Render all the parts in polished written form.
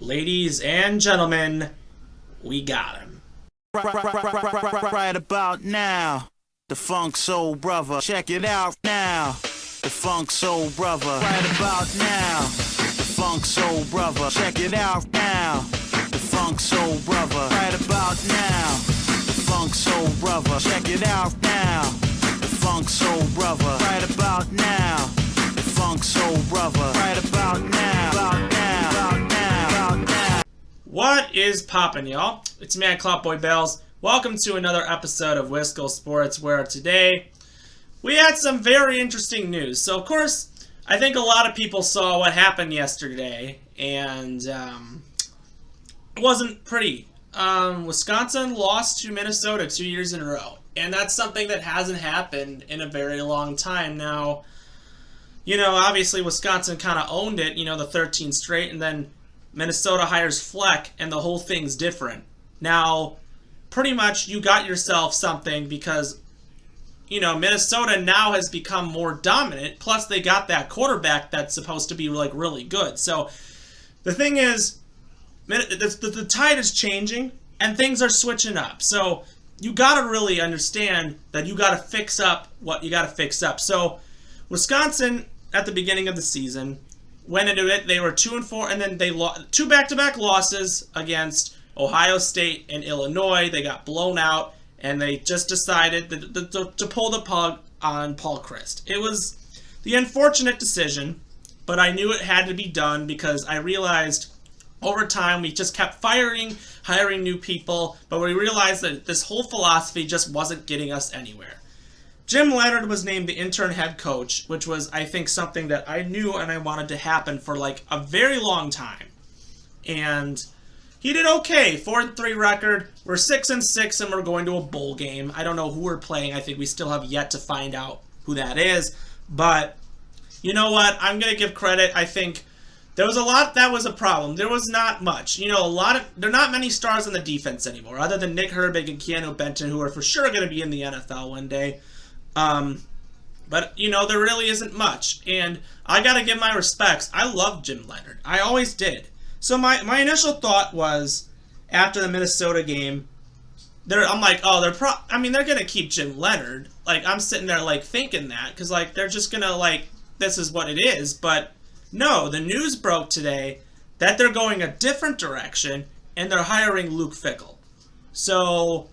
Ladies and gentlemen, we got him. Right about now, the Funk Soul Brother. Check it out now, the Funk Soul Brother. Right about now, the Funk Soul Brother. Check it out now, the Funk Soul Brother. Right about now, the Funk Soul Brother. Check it out now, the Funk Soul Brother. Right about now, the Funk Soul Brother. Right about now, about now, about now, about now. What is poppin', y'all? It's me, Cloutboy Bells. Welcome to another episode of Fickell Sports, where today we had some very interesting news. So, of course, I think a lot of people saw what happened yesterday, and it wasn't pretty. Wisconsin lost to Minnesota 2 years in a row, and that's something that hasn't happened in a very long time now. You know, obviously Wisconsin kind of owned it, the 13 straight, and then Minnesota hires Fleck, and the whole thing's different. Now, pretty much you got yourself something because, Minnesota now has become more dominant, plus they got that quarterback that's supposed to be, really good. So, the thing is, the tide is changing, and things are switching up. So, you got to really understand that you got to fix up what you got to fix up. So, Wisconsin, at the beginning of the season, went into it, they were 2-4, and then they lost two back-to-back losses against Ohio State and Illinois. They got blown out, and they just decided to pull the plug on Paul Chryst. It was the unfortunate decision, but I knew it had to be done because I realized over time we just kept hiring new people, but we realized that this whole philosophy just wasn't getting us anywhere. Jim Leonhard was named the interim head coach, which was, I think, something that I knew and I wanted to happen for a very long time. And he did okay. 4-3 record. We're 6-6 and we're going to a bowl game. I don't know who we're playing. I think we still have yet to find out who that is. But you know what? I'm going to give credit. I think there was a lot that was a problem. There was not much. There are not many stars on the defense anymore, other than Nick Herbig and Keanu Benton, who are for sure going to be in the NFL one day. But, there really isn't much. And I got to give my respects. I love Jim Leonhard. I always did. So my initial thought was, after the Minnesota game, I'm like, oh, they're going to keep Jim Leonhard. I'm sitting there, thinking that. Because, they're just going to, this is what it is. But, no, the news broke today that they're going a different direction, and they're hiring Luke Fickell. So,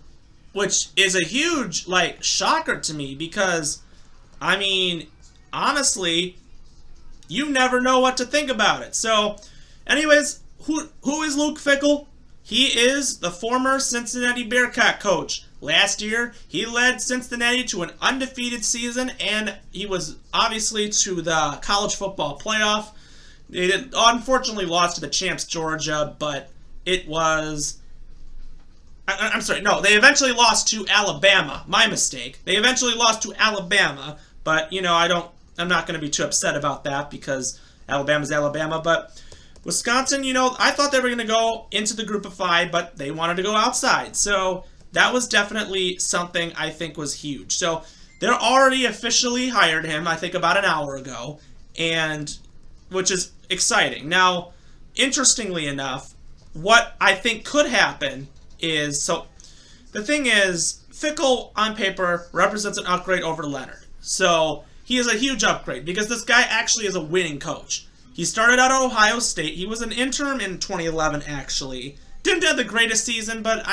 which is a huge, shocker to me because, honestly, you never know what to think about it. So, anyways, who is Luke Fickell? He is the former Cincinnati Bearcat coach. Last year, he led Cincinnati to an undefeated season, and he was obviously to the college football playoff. They unfortunately lost to the champs, Georgia, but it was... I'm sorry, no, they eventually lost to Alabama. My mistake. They eventually lost to Alabama, but, I'm not going to be too upset about that because Alabama's Alabama, but Wisconsin, I thought they were going to go into the group of 5, but they wanted to go outside, so that was definitely something I think was huge. So they're already officially hired him, I think about an hour ago, and which is exciting. Now, interestingly enough, what I think could happen is, so the thing is, Fickell on paper represents an upgrade over Leonhard. So he is a huge upgrade because this guy actually is a winning coach. He started out at Ohio State. He was an interim in 2011, actually. Didn't have the greatest season, but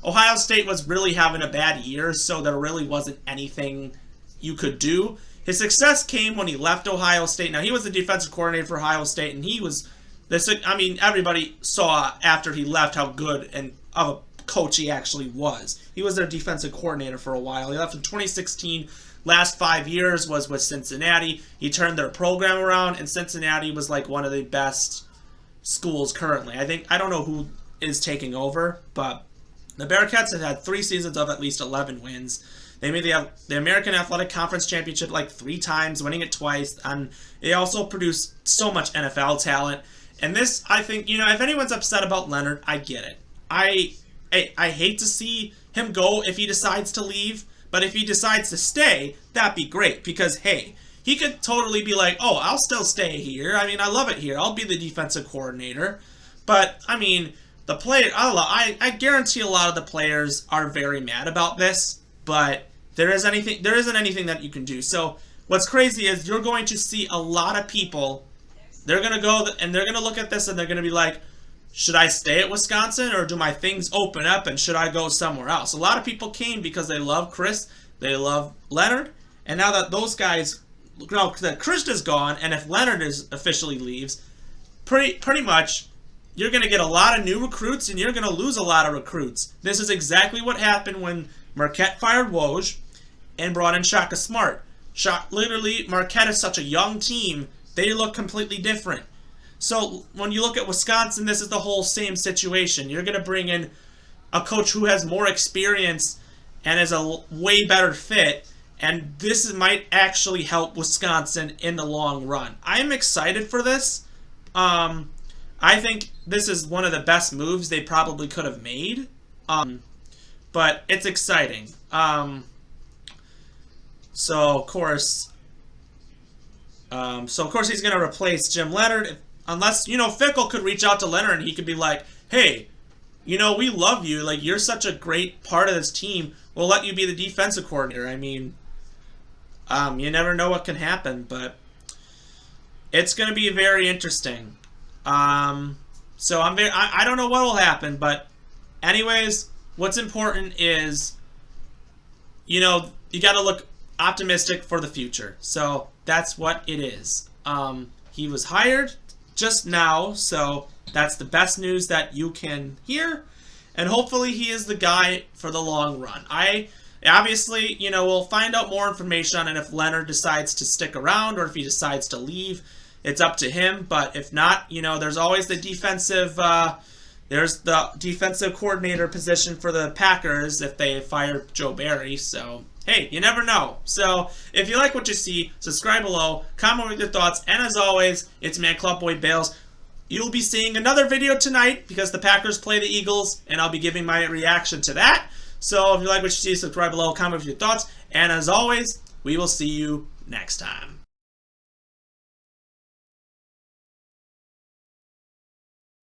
Ohio State was really having a bad year, so there really wasn't anything you could do. His success came when he left Ohio State. Now, he was the defensive coordinator for Ohio State, and he was everybody saw after he left how good and of a coach he actually was. He was their defensive coordinator for a while. He left in 2016. Last 5 years was with Cincinnati. He turned their program around, and Cincinnati was one of the best schools currently. I don't know who is taking over, but the Bearcats have had 3 seasons of at least 11 wins. They made the American Athletic Conference Championship 3 times, winning it twice, and they also produce so much NFL talent. And this, I think, if anyone's upset about Leonhard, I get it. I hate to see him go if he decides to leave, but if he decides to stay, that'd be great because, hey, he could totally be like, oh, I'll still stay here. I love it here. I'll be the defensive coordinator. But I mean, the player, I guarantee a lot of the players are very mad about this. But there isn't anything that you can do. So what's crazy is you're going to see a lot of people. They're gonna go and they're gonna look at this and they're gonna be like, should I stay at Wisconsin or do my things open up and should I go somewhere else? A lot of people came because they love Chris, they love Leonard, and now that those guys, that Chris is gone, and if Leonard is officially leaves, pretty much you're going to get a lot of new recruits and you're going to lose a lot of recruits. This is exactly what happened when Marquette fired Woj and brought in Shaka Smart. Literally, Marquette is such a young team, they look completely different. So when you look at Wisconsin, this is the whole same situation. You're going to bring in a coach who has more experience and is a way better fit, and this might actually help Wisconsin in the long run. I'm excited for this. I think this is one of the best moves they probably could have made, but it's exciting. So of course he's going to replace Jim Leonard. Unless, Fickell could reach out to Leonard and he could be like, hey, we love you. Like, you're such a great part of this team. We'll let you be the defensive coordinator. I mean, you never know what can happen, but it's going to be very interesting. So I don't know what will happen, but anyways, what's important is, you got to look optimistic for the future. So that's what it is. He was hired just now, so that's the best news that you can hear, and hopefully he is the guy for the long run. Obviously, we'll find out more information on it if Leonard decides to stick around or if he decides to leave. It's up to him, but if not, there's always the defensive coordinator position for the Packers if they fire Joe Barry, so hey, you never know. So, if you like what you see, subscribe below, comment with your thoughts, and as always, it's me, Clubboy Bales. You'll be seeing another video tonight because the Packers play the Eagles, and I'll be giving my reaction to that. So, if you like what you see, subscribe below, comment with your thoughts, and as always, we will see you next time.